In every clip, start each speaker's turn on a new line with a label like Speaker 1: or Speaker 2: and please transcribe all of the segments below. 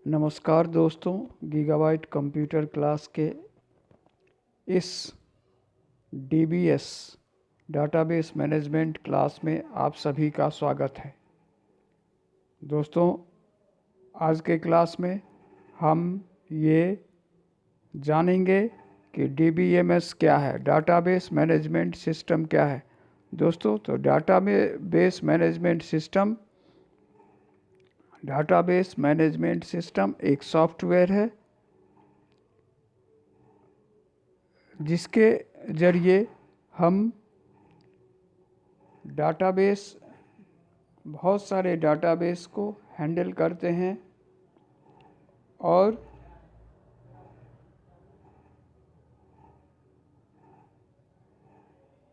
Speaker 1: नमस्कार दोस्तों, gigabyte computer class के इस डीबीएस डाटाबेस मैनेजमेंट क्लास में आप सभी का स्वागत है। दोस्तों, आज के क्लास में हम ये जानेंगे कि डीबीएमएस क्या है, डाटाबेस मैनेजमेंट सिस्टम क्या है। दोस्तों, तो डाटाबेस मैनेजमेंट सिस्टम एक सॉफ्टवेयर है जिसके ज़रिए हम बहुत सारे डाटाबेस को हैंडल करते हैं और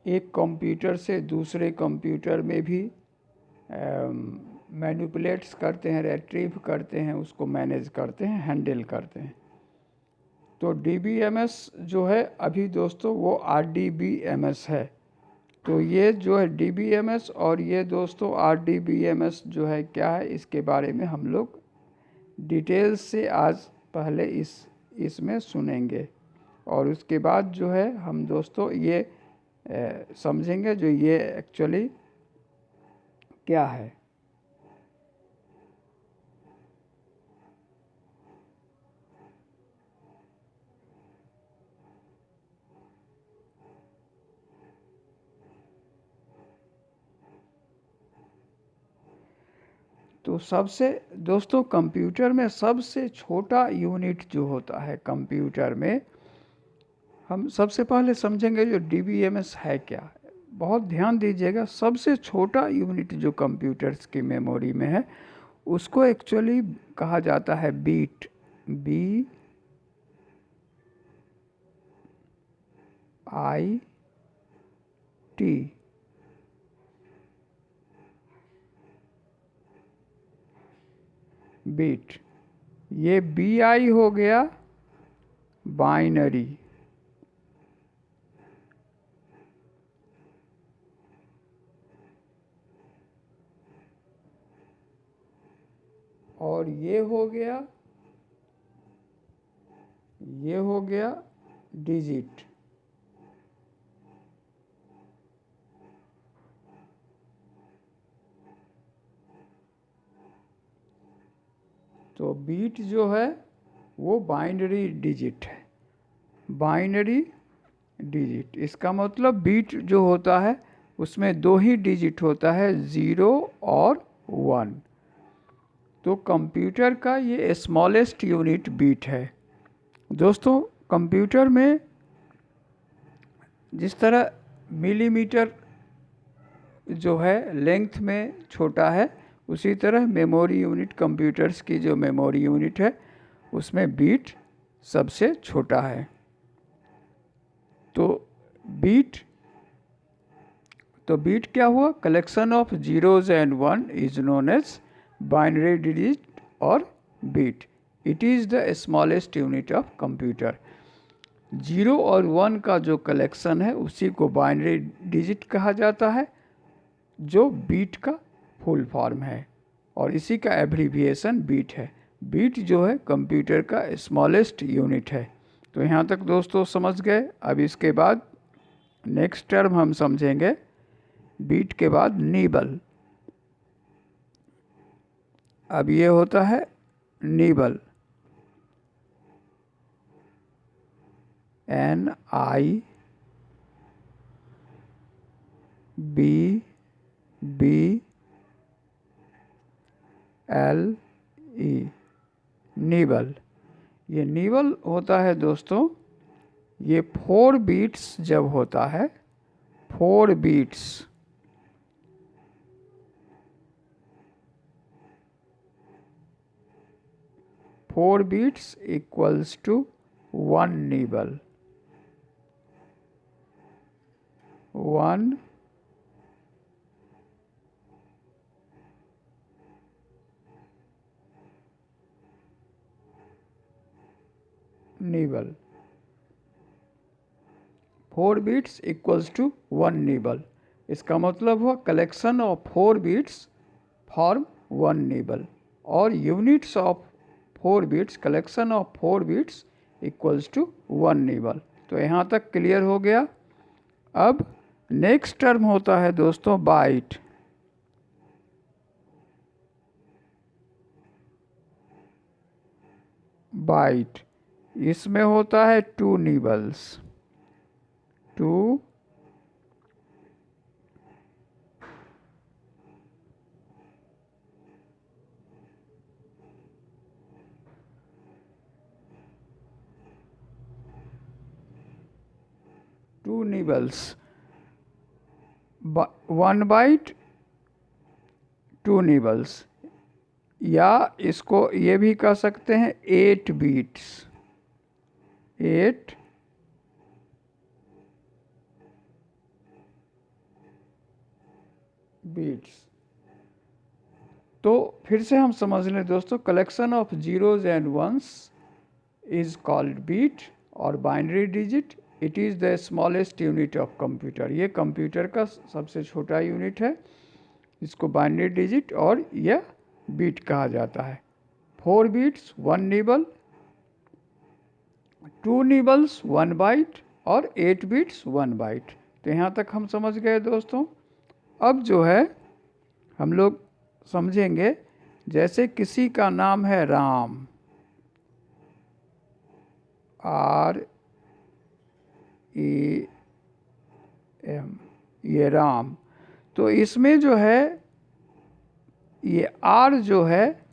Speaker 1: एक कंप्यूटर से दूसरे कंप्यूटर में भी मैनिपुलेट्स करते हैं, रिट्रीव करते हैं, उसको मैनेज करते हैं, हैंडल करते हैं। तो डीबीएमएस जो है अभी दोस्तों वो आरडीबीएमएस है। तो ये जो है डीबीएमएस और ये दोस्तों आरडीबीएमएस जो है क्या है, इसके बारे में हम लोग डिटेल्स से आज पहले इसमें सुनेंगे और उसके बाद जो है हम दोस्तों ये समझेंगे जो ये एक्चुअली क्या है। तो दोस्तों कंप्यूटर में सबसे छोटा यूनिट जो होता है कंप्यूटर में, हम सबसे पहले समझेंगे जो डीबीएमएस है क्या है। बहुत ध्यान दीजिएगा, सबसे छोटा यूनिट जो कंप्यूटर्स की मेमोरी में है उसको एक्चुअली कहा जाता है बीट, BIT। बीट, ये BI हो गया बाइनरी, और ये हो गया डिजिट। तो बीट जो है वो बाइनरी डिजिट है, बाइनरी डिजिट। इसका मतलब बीट जो होता है उसमें दो ही डिजिट होता है, 0 और 1। तो कंप्यूटर का ये स्मॉलेस्ट यूनिट बीट है। दोस्तों, कंप्यूटर में जिस तरह मिलीमीटर जो है लेंथ में छोटा है, उसी तरह मेमोरी यूनिट, कंप्यूटर्स की जो मेमोरी यूनिट है उसमें बीट सबसे छोटा है। तो बीट क्या हुआ? Collection of zeros and one is known as binary digit और bit. It is the smallest unit of computer. 0 और 1 का जो कलेक्शन है उसी को बाइनरी डिजिट कहा जाता है, जो बीट का फुल फॉर्म है, और इसी का एब्रीविएशन बीट है। बीट जो है कंप्यूटर का स्मॉलेस्ट यूनिट है। तो यहाँ तक दोस्तों समझ गए। अब इसके बाद नेक्स्ट टर्म हम समझेंगे, बीट के बाद नीबल। अब ये होता है नीबल, NIBBLE, नीबल। ये नीबल होता है दोस्तों, ये 4 बीट्स जब होता है, 4 bits, equals to 1 nibble, 1 nibble. 4 bits equals to 1 nibble. इसका मतलब हुआ collection of 4 bits form 1 nibble, और units of 4 bits, collection of 4 bits equals to 1 nibble. तो यहाँ तक क्लियर हो गया। अब नेक्स्ट टर्म होता है दोस्तों बाइट। बाइट इसमें होता है 2 निबल्स, 2 निबल्स, 1 बाइट 2 निबल्स, या इसको ये भी कह सकते हैं 8 बीट्स, 8 बीट्स। तो फिर से हम समझ लें दोस्तों, collection of zeros and ones is called bit और binary digit, it is the smallest unit of computer. ये कंप्यूटर का सबसे छोटा यूनिट है, इसको बाइनरी डिजिट और यह बीट कहा जाता है। 4 बीट्स 1 निबल, 2 निबल्स 1 बाइट और 8 बिट्स 1 बाइट। तो यहाँ तक हम समझ गए दोस्तों। अब जो है हम लोग समझेंगे, जैसे किसी का नाम है राम, RAM, ये राम। तो इसमें जो है ये R जो है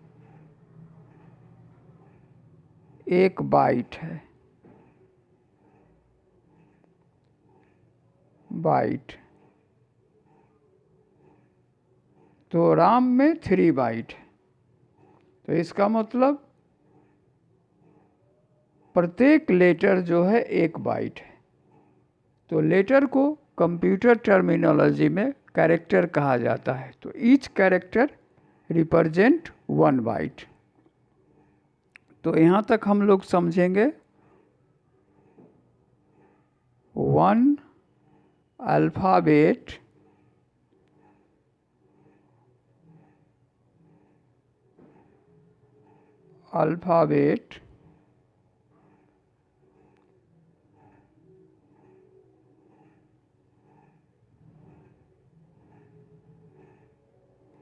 Speaker 1: 1 बाइट है, बाइट। तो राम में 3 बाइट है। तो इसका मतलब प्रत्येक लेटर जो है 1 बाइट है। तो लेटर को कंप्यूटर टर्मिनोलॉजी में कैरेक्टर कहा जाता है। तो ईच कैरेक्टर रिप्रेजेंट 1 बाइट। तो यहाँ तक हम लोग समझेंगे 1 अल्फ़ाबेट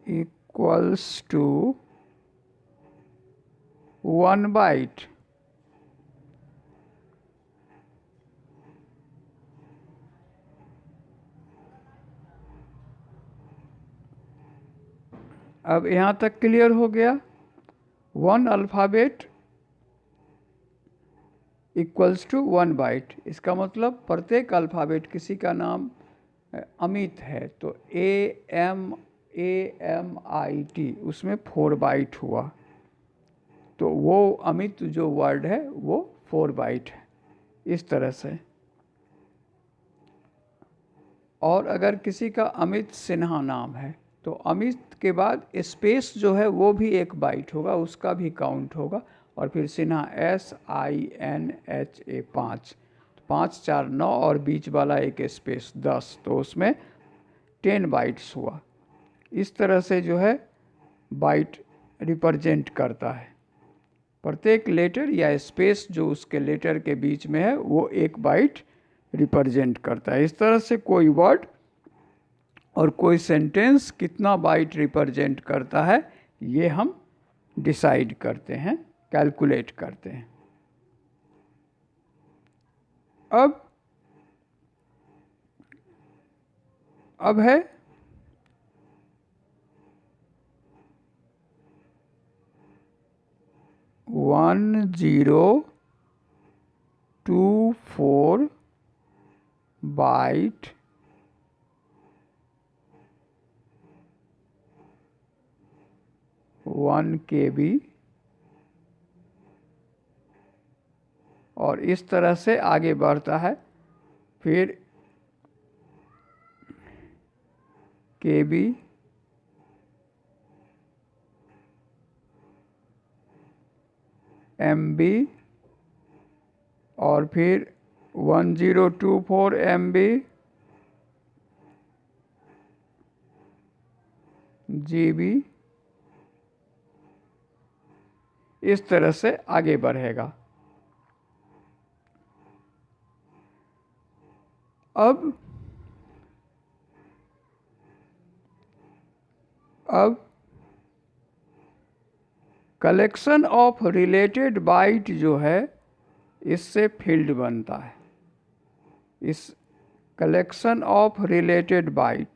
Speaker 1: equals to 1 बाइट। अब यहाँ तक क्लियर हो गया। 1 अल्फ़ाबेट इक्वल्स टू 1 बाइट। इसका मतलब प्रत्येक अल्फ़ाबेट, किसी का नाम अमित है तो AMIT, उसमें 4 बाइट हुआ। तो वो अमित जो वर्ड है वो 4 बाइट है, इस तरह से। और अगर किसी का अमित सिन्हा नाम है तो अमित के बाद स्पेस जो है वो भी 1 बाइट होगा, उसका भी काउंट होगा। और फिर सिन्हा SINHA 5, 5 4 9 और बीच वाला एक स्पेस 10, तो उसमें 10 बाइट्स हुआ। इस तरह से जो है बाइट रिप्रेजेंट करता है। प्रत्येक लेटर या स्पेस जो उसके लेटर के बीच में है वो 1 बाइट रिप्रेजेंट करता है। इस तरह से कोई वर्ड और कोई सेंटेंस कितना बाइट रिप्रेजेंट करता है ये हम डिसाइड करते हैं, कैलकुलेट करते हैं। अब है 1024 बाइट 1 KB, और इस तरह से आगे बढ़ता है। फिर KB, MB, और फिर 1024 MB, GB, इस तरह से आगे बढ़ेगा। अब कलेक्शन ऑफ रिलेटेड बाइट जो है, इससे फील्ड बनता है। इस collection of related byte,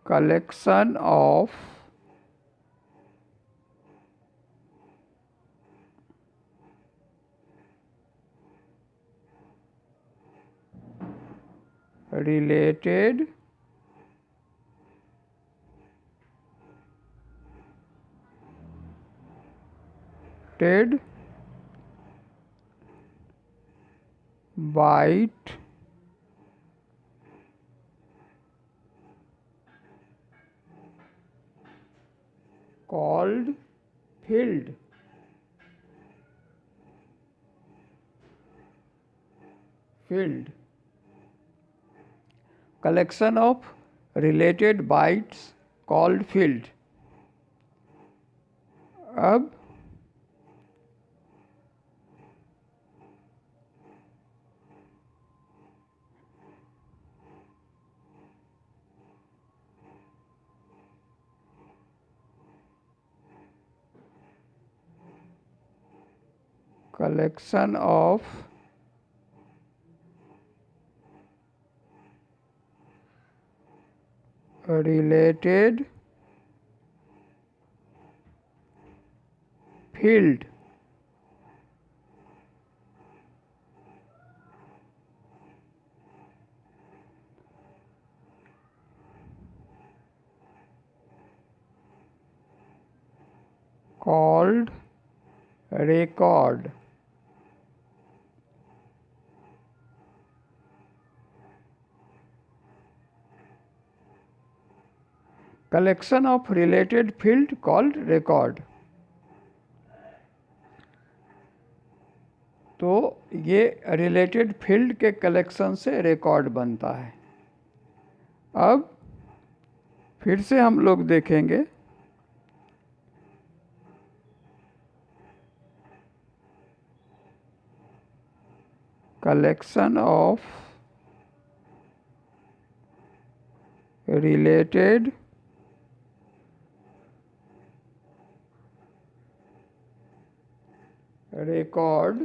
Speaker 1: collection of related byte called field. Collection of related bytes called field. अब collection of related field called record. Collection of related field called record. तो ये related field के collection से record बनता है। अब फिर से हम लोग देखेंगे, collection of related record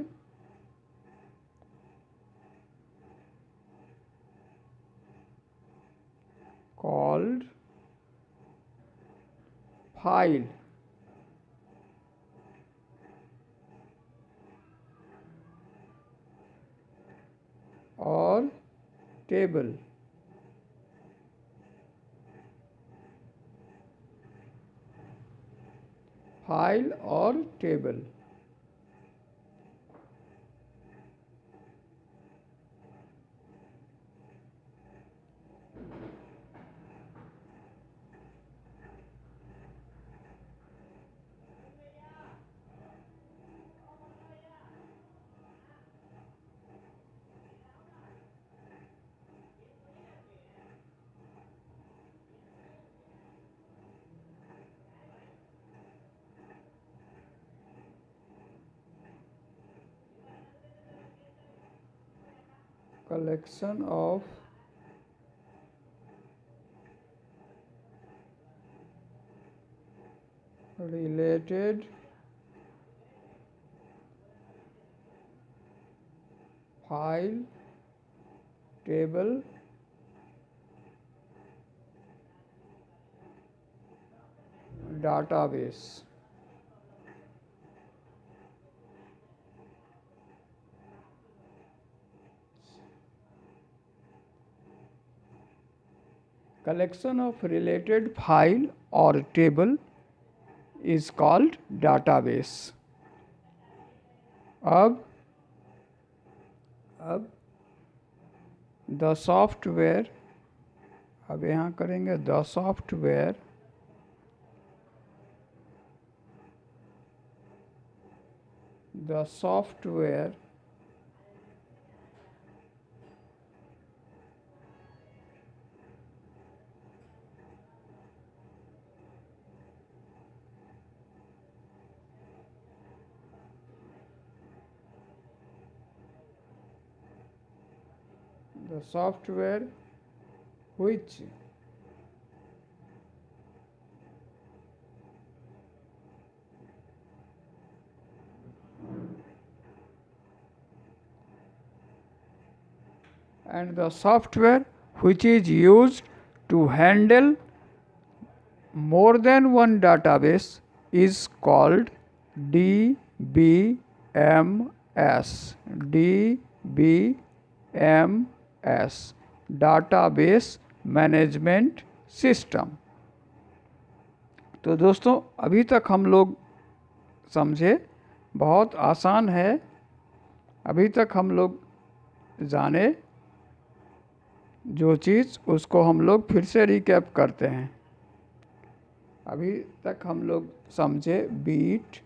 Speaker 1: called file और टेबल। फाइल और table. Collection of related file table database। Collection of related file or table is called database। अब the software, अब यहाँ करेंगे the software the software which and the software which is used to handle more than one database is called DBMS. DBMS Database Management System. तो दोस्तों अभी तक हम लोग समझे, बहुत आसान है। अभी तक हम लोग जाने जो चीज़, उसको हम लोग फिर से रिकैप करते हैं। अभी तक हम लोग समझे बीट,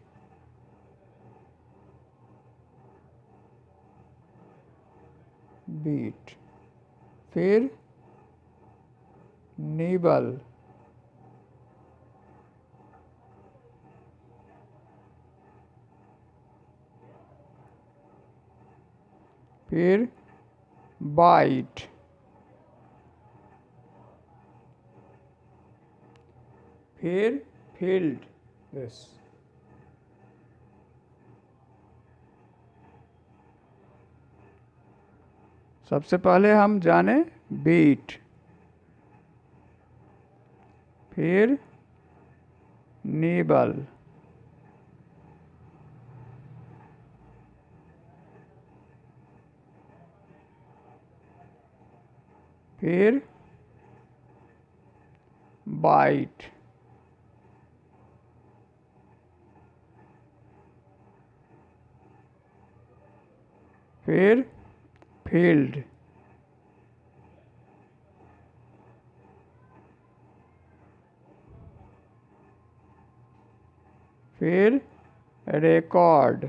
Speaker 1: फिर निबल, फिर बाइट, फिर फील्ड। सबसे पहले हम जाने बीट, फिर निबल, फिर बाइट, फिर फील्ड, फिर रिकॉर्ड,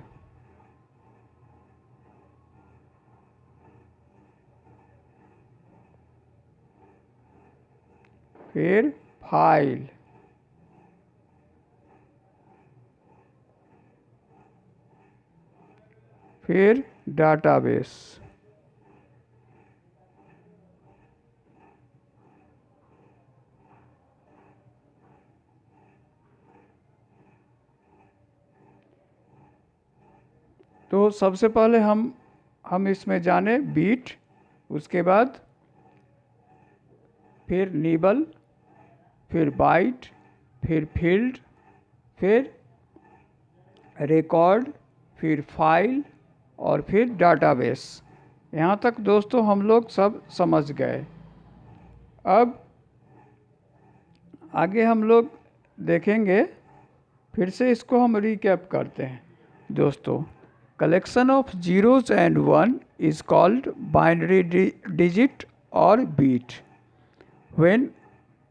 Speaker 1: फिर फाइल, फिर डाटाबेस। तो सबसे पहले हम इसमें जाने बीट, उसके बाद फिर निबल, फिर बाइट, फिर फील्ड, फिर रिकॉर्ड, फिर फाइल और फिर डाटाबेस। यहाँ तक दोस्तों हम लोग सब समझ गए। अब आगे हम लोग देखेंगे, फिर से इसको हम रिकैप करते हैं दोस्तों। Collection of zeros and one is called binary digit और bit. When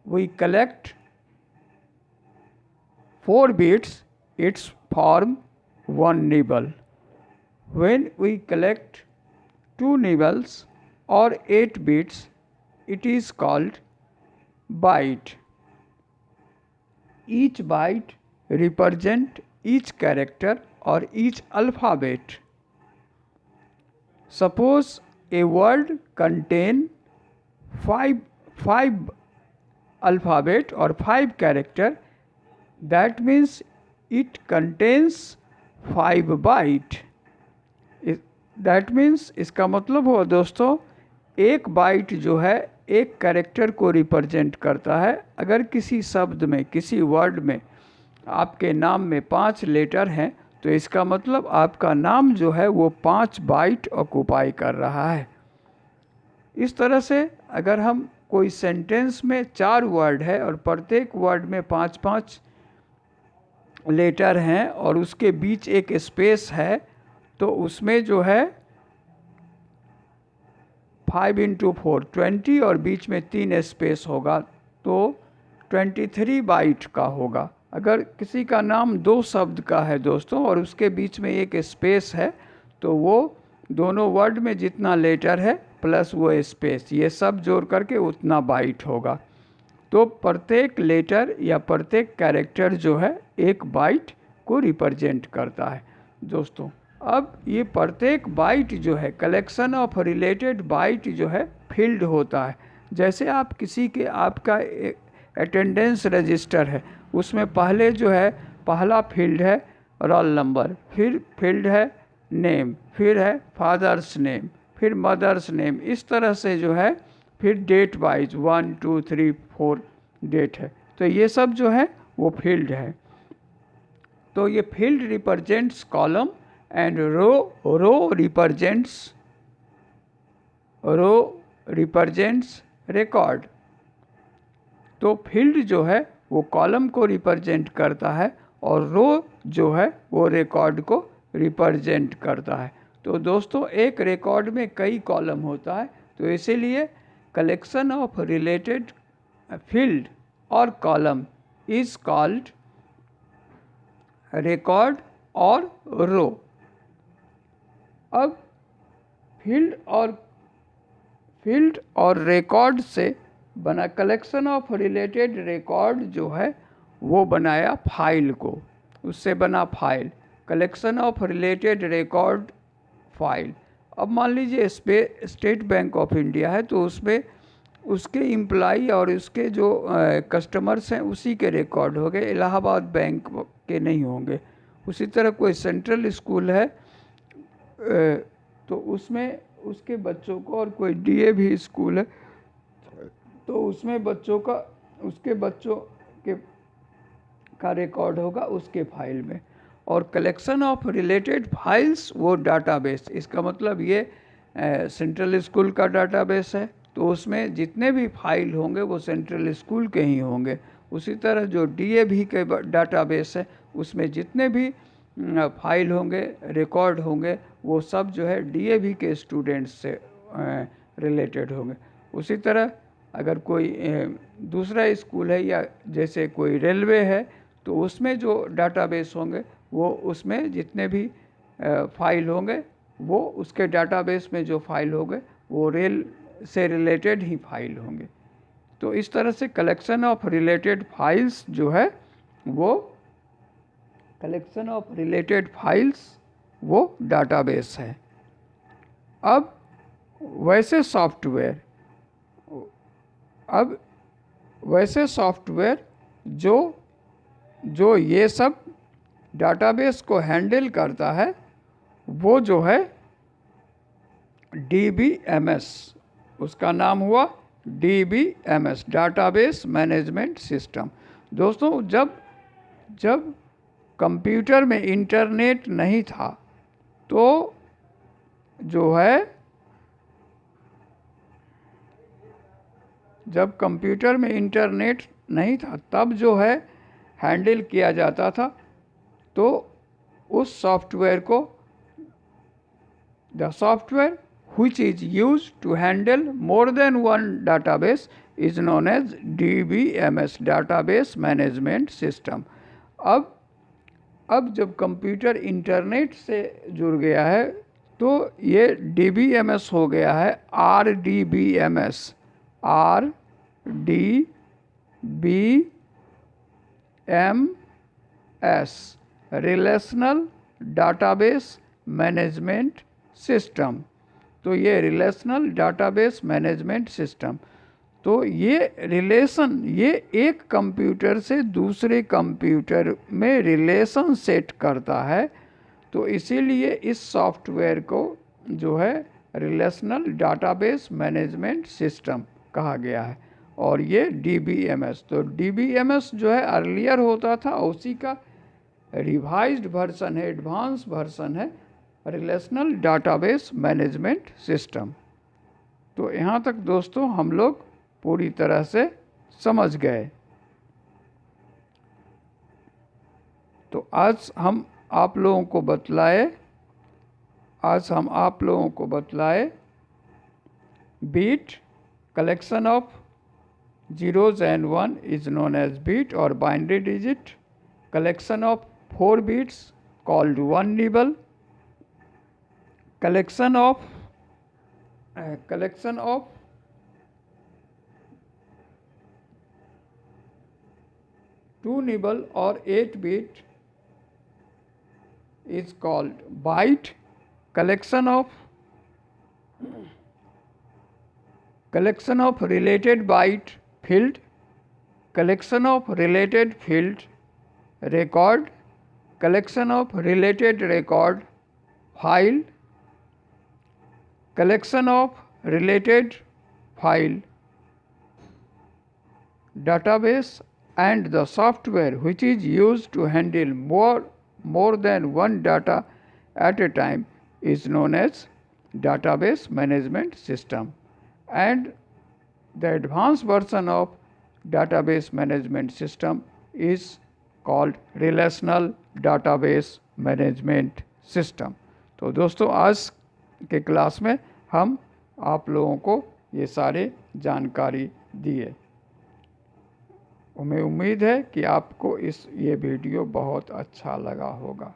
Speaker 1: we collect 4 bits, it's form 1 nibble. When we collect 2 nibbles or 8 bits, it is called byte. Each byte represents each character or each alphabet. Suppose a word contains 5 alphabet or 5 character, that means it contains 5 byte. That means इसका मतलब हो दोस्तों, एक bite जो है एक character को represent करता है। अगर किसी शब्द में, किसी वर्ड में आपके नाम में 5 लेटर हैं, तो इसका मतलब आपका नाम जो है वो 5 बाइट ऑक्यूपाई कर रहा है। इस तरह से अगर हम कोई सेंटेंस में 4 वर्ड है और प्रत्येक वर्ड में 5-5 लेटर हैं और उसके बीच एक स्पेस है, तो उसमें जो है 5 × 4 20 और बीच में 3 स्पेस होगा, तो 23 बाइट का होगा। अगर किसी का नाम 2 शब्द का है दोस्तों और उसके बीच में एक स्पेस है, तो वो दोनों वर्ड में जितना लेटर है प्लस वो स्पेस, ये सब जोड़ करके उतना बाइट होगा। तो प्रत्येक लेटर या प्रत्येक कैरेक्टर जो है एक बाइट को रिप्रेजेंट करता है दोस्तों। अब ये प्रत्येक बाइट जो है, कलेक्शन ऑफ रिलेटेड बाइट जो है फील्ड होता है। जैसे आप किसी के, आपका अटेंडेंस रजिस्टर है, उसमें पहले जो है पहला फील्ड है रोल नंबर, फिर फील्ड है नेम, फिर है फादर्स नेम, फिर मदर्स नेम, इस तरह से जो है फिर डेट वाइज 1 2 3 4 डेट है। तो ये सब जो है वो फील्ड है। तो ये field represents column and row represents record. तो फील्ड जो है वो कॉलम को रिप्रेजेंट करता है और रो जो है वो रिकॉर्ड को रिप्रेजेंट करता है। तो दोस्तों एक रिकॉर्ड में कई कॉलम होता है, तो इसीलिए कलेक्शन ऑफ रिलेटेड फील्ड और कॉलम इज कॉल्ड रिकॉर्ड और रो। अब फील्ड और रिकॉर्ड से बना कलेक्शन ऑफ रिलेटेड रिकॉर्ड जो है वो बनाया फाइल को, उससे बना file, collection of related record file. अब मान लीजिए स्टेट बैंक ऑफ इंडिया है, तो उसमें उसके एम्प्लॉई और उसके जो कस्टमर्स हैं उसी के रिकॉर्ड हो गए, इलाहाबाद बैंक के नहीं होंगे। उसी तरह कोई सेंट्रल स्कूल है तो उसमें उसके बच्चों को, और कोई डीएवी स्कूल है तो उसमें बच्चों का, उसके बच्चों के का रिकॉर्ड होगा उसके फाइल में। और कलेक्शन ऑफ रिलेटेड फाइल्स वो डाटाबेस, इसका मतलब ये सेंट्रल स्कूल का डाटाबेस है तो उसमें जितने भी फाइल होंगे वो सेंट्रल स्कूल के ही होंगे। उसी तरह जो डीएवी के डाटाबेस है उसमें जितने भी फाइल होंगे, रिकॉर्ड होंगे, वो सब जो है डीएवी के स्टूडेंट्स से रिलेटेड होंगे। उसी तरह अगर कोई दूसरा स्कूल है या जैसे कोई रेलवे है तो उसमें जो डाटाबेस होंगे वो उसमें जितने भी फाइल होंगे वो उसके डाटाबेस में जो फाइल होंगे वो रेल से रिलेटेड ही फाइल होंगे। तो इस तरह से कलेक्शन ऑफ रिलेटेड फाइल्स जो है वो, कलेक्शन ऑफ रिलेटेड फाइल्स वो डाटाबेस है। अब वैसे सॉफ्टवेयर जो ये सब डाटाबेस को हैंडल करता है वो जो है DBMS, उसका नाम हुआ DBMS, डाटाबेस मैनेजमेंट सिस्टम। दोस्तों जब कंप्यूटर में इंटरनेट नहीं था तो जो है, जब कंप्यूटर में इंटरनेट नहीं था तब जो है हैंडल किया जाता था, तो उस सॉफ्टवेयर को, the software which is used to handle more than one database is known as DBMS, database management system। अब जब कंप्यूटर इंटरनेट से जुड़ गया है तो ये DBMS हो गया है RDBMS, RDBMS, relational database management system. तो ये रिलेशनल डाटाबेस मैनेजमेंट सिस्टम, तो ये रिलेशन, ये एक कंप्यूटर से दूसरे कंप्यूटर में रिलेशन सेट करता है। तो इसीलिए इस सॉफ्टवेयर को जो है रिलेशनल डाटाबेस मैनेजमेंट सिस्टम कहा गया है। और ये DBMS, तो DBMS जो है अर्लियर होता था, उसी का रिवाइज्ड वर्जन है, एडवांस वर्जन है रिलेशनल डाटाबेस मैनेजमेंट सिस्टम। तो यहाँ तक दोस्तों हम लोग पूरी तरह से समझ गए। तो आज हम आप लोगों को बतलाए bit, collection of zeros and 1 is known as bit or binary digit, collection of 4 bits called 1 nibble, collection of 2 nibble or 8 bit is called byte, collection of related byte field, collection of related field record, collection of related record file, collection of related file database, and the software which is used to handle more than one data at a time is known as database management system. And the advanced version of database management system is called relational database management system. तो दोस्तों आज के class में हम आप लोगों को ये सारे जानकारी दिए। हमें उम्मीद है कि आपको ये वीडियो बहुत अच्छा लगा होगा।